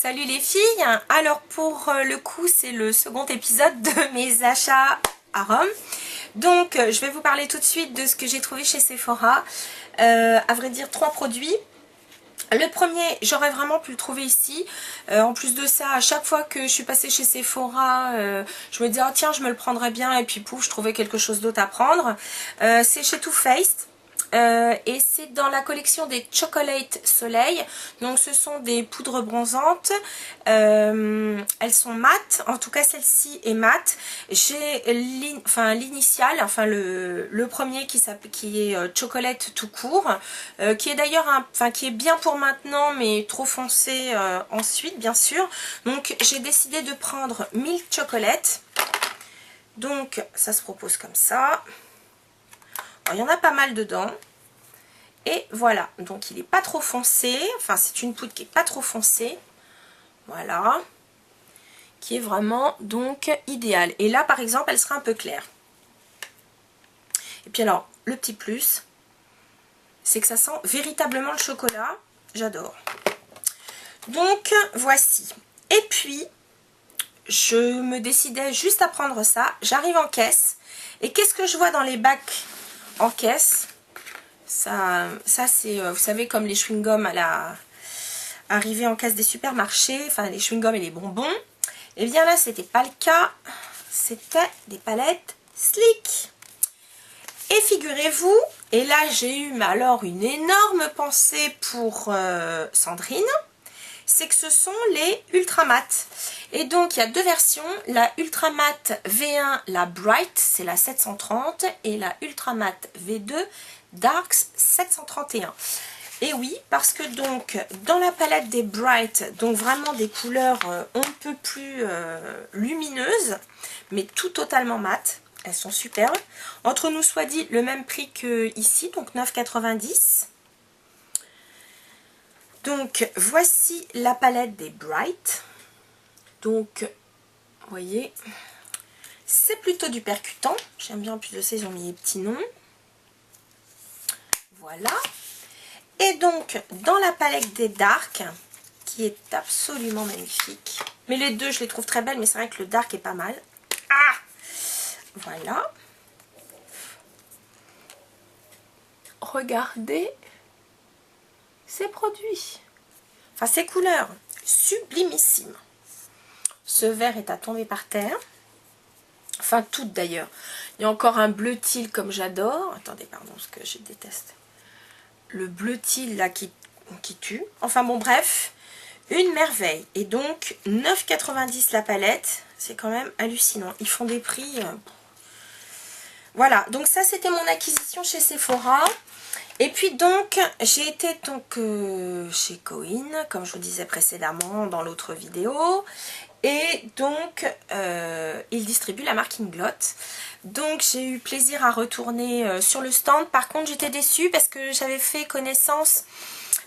Salut les filles. Alors pour le coup c'est le second épisode de mes achats à Rome. Donc je vais vous parler tout de suite de ce que j'ai trouvé chez Sephora. À vrai dire 3 produits. Le premier, j'aurais vraiment pu le trouver ici. En plus de ça, à chaque fois que je suis passée chez Sephora, je me dis oh tiens je me le prendrais bien, et puis pouf, je trouvais quelque chose d'autre à prendre. C'est chez Too Faced. Et c'est dans la collection des Chocolate Soleil. Donc ce sont des poudres bronzantes. Elles sont mates, en tout cas celle-ci est mate. J'ai l'initiale, enfin le premier qui est Chocolate tout court, qui est d'ailleurs qui est bien pour maintenant mais trop foncé ensuite bien sûr. Donc j'ai décidé de prendre Milk Chocolate. Donc ça se propose comme ça. Alors, il y en a pas mal dedans. Et voilà, donc il n'est pas trop foncé. Enfin, c'est une poudre qui n'est pas trop foncée. Voilà. Qui est vraiment donc idéale. Et là, par exemple, elle sera un peu claire. Et puis alors, le petit plus, c'est que ça sent véritablement le chocolat. J'adore. Donc, voici. Et puis, je me décidais juste à prendre ça. J'arrive en caisse. Et qu'est-ce que je vois dans les bacs en caisse ? Ça c'est, vous savez, comme les chewing-gums à la arrivée en caisse des supermarchés, enfin les chewing-gums et les bonbons. Et bien là, c'était pas le cas. C'était des palettes Slick. Et figurez-vous, et là j'ai eu alors une énorme pensée pour Sandrine, c'est que ce sont les Ultra Matte. Et donc il y a deux versions, la Ultra Matte V1, la Bright, c'est la 730, et la Ultra Matte V2, Darks 731. Et oui, parce que donc dans la palette des Bright, donc vraiment des couleurs on ne peut plus lumineuses, mais tout totalement mat. Elles sont superbes. Entre nous soit dit, le même prix que ici, donc 9,90 €. Donc voici la palette des Bright. Donc vous voyez, c'est plutôt du percutant. J'aime bien, en plus de ça ils ont mis les petits noms. Voilà. Et donc dans la palette des Dark, qui est absolument magnifique. Mais les deux je les trouve très belles, mais c'est vrai que le Dark est pas mal. Ah, voilà. Regardez ces produits. Enfin ces couleurs, sublimissimes. Ce vert est à tomber par terre. Enfin toutes d'ailleurs. Il y a encore un bleu teal comme j'adore. Attendez, pardon, parce que je déteste. Le bleu teal là qui tue. Enfin bon, bref, une merveille. Et donc 9,90 € la palette, c'est quand même hallucinant. Ils font des prix. Voilà, donc ça c'était mon acquisition chez Sephora. Et puis donc j'ai été chez Coin, comme je vous disais précédemment dans l'autre vidéo. Et donc il distribue la marque Inglot. Donc j'ai eu plaisir à retourner sur le stand. Par contre j'étais déçue parce que j'avais fait connaissance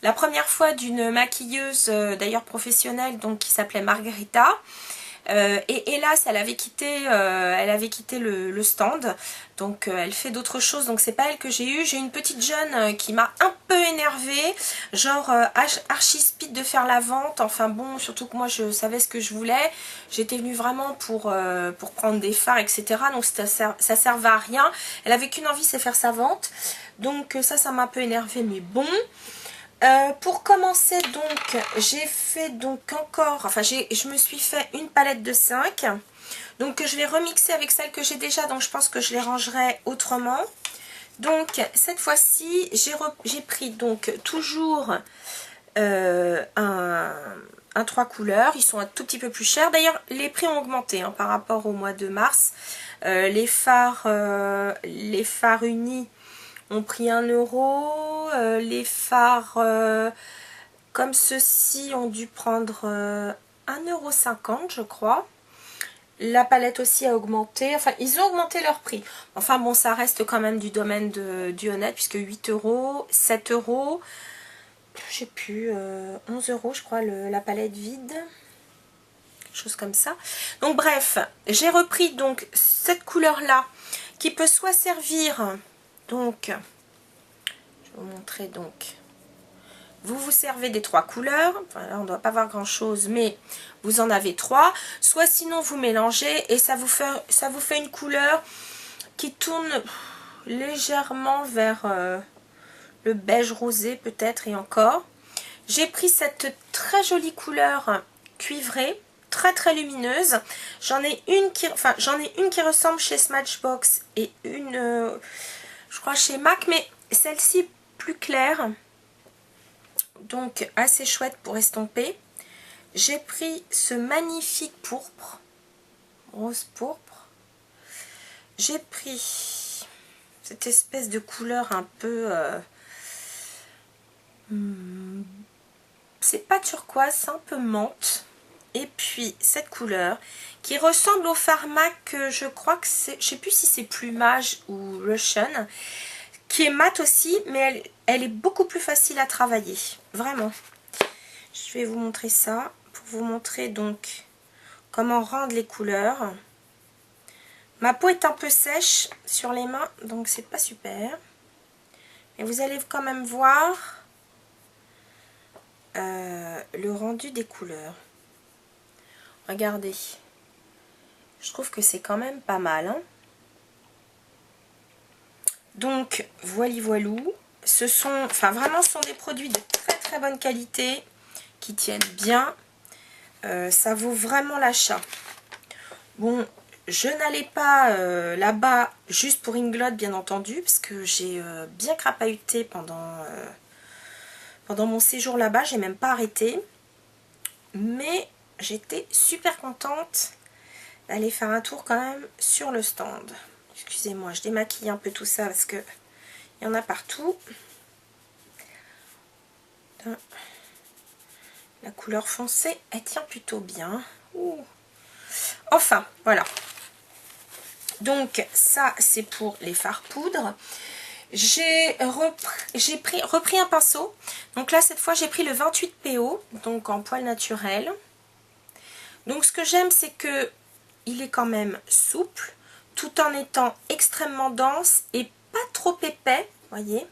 la première fois d'une maquilleuse d'ailleurs professionnelle, donc qui s'appelait Margarita. Et hélas elle avait quitté le stand, donc elle fait d'autres choses, donc c'est pas elle que j'ai eu. J'ai une petite jeune qui m'a un peu énervée, genre archi speed de faire la vente. Enfin bon, surtout que moi je savais ce que je voulais, j'étais venue vraiment pour prendre des fards, etc. Donc ça servait à rien. Elle avait qu'une envie, c'est faire sa vente, donc ça m'a un peu énervée, mais bon. Pour commencer, donc j'ai fait donc encore, enfin je me suis fait une palette de 5, donc je vais remixer avec celle que j'ai déjà, donc je pense que je les rangerai autrement. Donc cette fois-ci j'ai pris donc toujours un 3 couleurs. Ils sont un tout petit peu plus chers, d'ailleurs les prix ont augmenté par rapport au mois de mars. Les fards unis ont pris 1 €, les fards comme ceci ont dû prendre 1,50 € je crois. La palette aussi a augmenté, enfin ils ont augmenté leur prix. Enfin bon, ça reste quand même du domaine du honnête, puisque 8 €, 7 €, je sais plus, 11 € je crois la palette vide. Quelque chose comme ça. Donc bref, j'ai repris donc cette couleur là, qui peut soit servir, donc je vais vous montrer donc vous vous servez des 3 couleurs. Enfin, là, on ne doit pas voir grand chose, mais vous en avez 3. Soit sinon vous mélangez et ça vous fait une couleur qui tourne légèrement vers le beige rosé peut-être et encore. J'ai pris cette très jolie couleur cuivrée, très très lumineuse. J'en ai une qui ressemble chez Smashbox et une je crois chez MAC, mais celle-ci plus claire. Donc assez chouette pour estomper. J'ai pris ce magnifique pourpre, rose pourpre. J'ai pris cette espèce de couleur un peu c'est pas turquoise, c'est un peu menthe. Et puis cette couleur qui ressemble au Pharmac, je crois que c'est, je sais plus si c'est Plumage ou Russian, qui est mat aussi, mais elle est beaucoup plus facile à travailler, vraiment. Je vais vous montrer ça pour vous montrer donc comment rendre les couleurs. Ma peau est un peu sèche sur les mains, donc c'est pas super. Mais vous allez quand même voir le rendu des couleurs. Regardez, je trouve que c'est quand même pas mal, hein. Donc voilou, ce sont, vraiment ce sont des produits de très très bonne qualité qui tiennent bien. Ça vaut vraiment l'achat. Bon, je n'allais pas là-bas juste pour Inglot, bien entendu, parce que j'ai bien crapahuté pendant mon séjour là-bas. J'ai même pas arrêté, mais j'étais super contente d'aller faire un tour quand même sur le stand. Excusez-moi, je démaquille un peu tout ça parce que il y en a partout. La couleur foncée, elle tient plutôt bien. Ouh. Enfin, voilà. Donc ça, c'est pour les fards poudre. J'ai repris un pinceau. Donc là, cette fois, j'ai pris le 28 PO, donc en poil naturel. Donc ce que j'aime, c'est que il est quand même souple, tout en étant extrêmement dense et pas trop épais, voyez.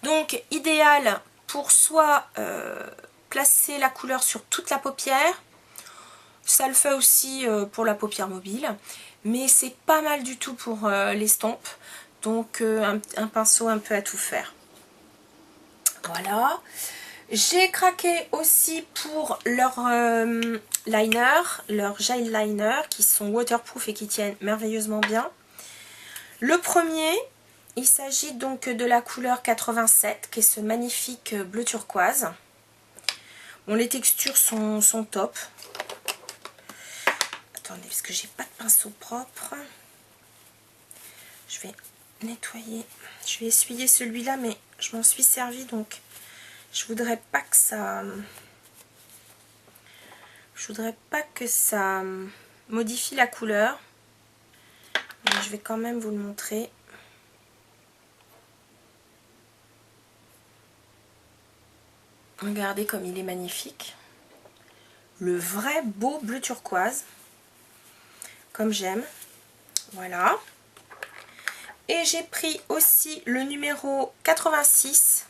Donc idéal pour soit placer la couleur sur toute la paupière, ça le fait aussi pour la paupière mobile, mais c'est pas mal du tout pour l'estompe, donc un pinceau un peu à tout faire. Voilà. J'ai craqué aussi pour leur liner, leur gel liner, qui sont waterproof et qui tiennent merveilleusement bien. Le premier, il s'agit donc de la couleur 87, qui est ce magnifique bleu turquoise. Bon, les textures sont top. Attendez, parce que j'ai pas de pinceau propre. Je vais nettoyer. Je vais essuyer celui-là, mais je m'en suis servi, donc je voudrais pas que ça... modifie la couleur. Mais je vais quand même vous le montrer. Regardez comme il est magnifique. Le vrai beau bleu turquoise. Comme j'aime. Voilà. Et j'ai pris aussi le numéro 86.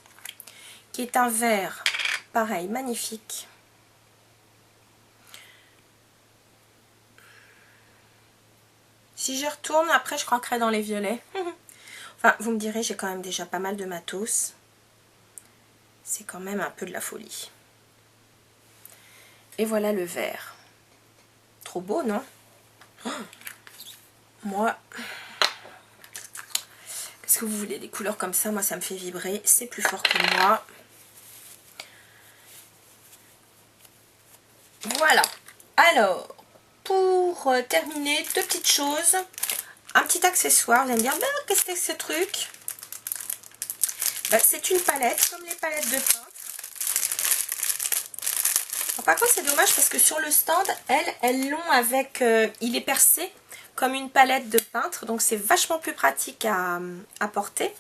Qui est un vert, pareil, magnifique. Si je retourne, après je croquerai dans les violets. Enfin, vous me direz, j'ai quand même déjà pas mal de matos. C'est quand même un peu de la folie. Et voilà le vert. Trop beau, non? Moi, qu'est-ce que vous voulez, des couleurs comme ça, moi ça me fait vibrer. C'est plus fort que moi. Voilà. Alors, pour terminer, deux petites choses. Un petit accessoire, vous allez me dire, qu'est-ce que c'est que ce truc? C'est une palette, comme les palettes de peintre. Alors, par contre, c'est dommage parce que sur le stand, elles l'ont avec... il est percé comme une palette de peintre, donc c'est vachement plus pratique à porter.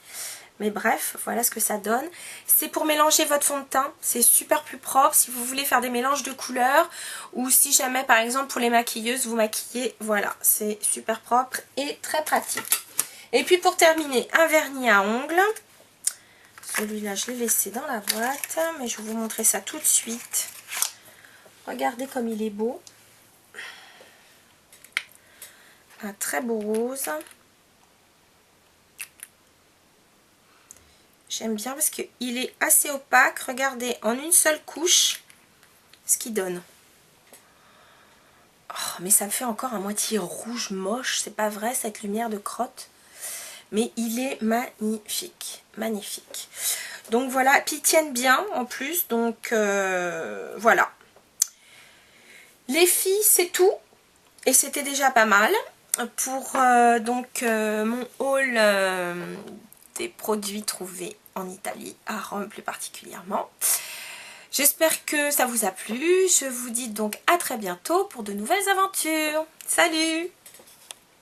Mais bref, voilà ce que ça donne. C'est pour mélanger votre fond de teint. C'est super plus propre si vous voulez faire des mélanges de couleurs. Ou si jamais, par exemple, pour les maquilleuses, vous maquillez. Voilà, c'est super propre et très pratique. Et puis pour terminer, un vernis à ongles. Celui-là, je l'ai laissé dans la boîte, mais je vais vous montrer ça tout de suite. Regardez comme il est beau. Un très beau rose. J'aime bien parce qu'il est assez opaque. Regardez, en une seule couche, ce qu'il donne. Oh, mais ça me fait encore à moitié rouge moche. C'est pas vrai, cette lumière de crotte. Mais il est magnifique. Magnifique. Donc voilà, puis ils tiennent bien en plus. Donc voilà. Les filles, c'est tout. Et c'était déjà pas mal pour mon haul des produits trouvés en Italie, à Rome plus particulièrement. J'espère que ça vous a plu. Je vous dis donc à très bientôt pour de nouvelles aventures. Salut!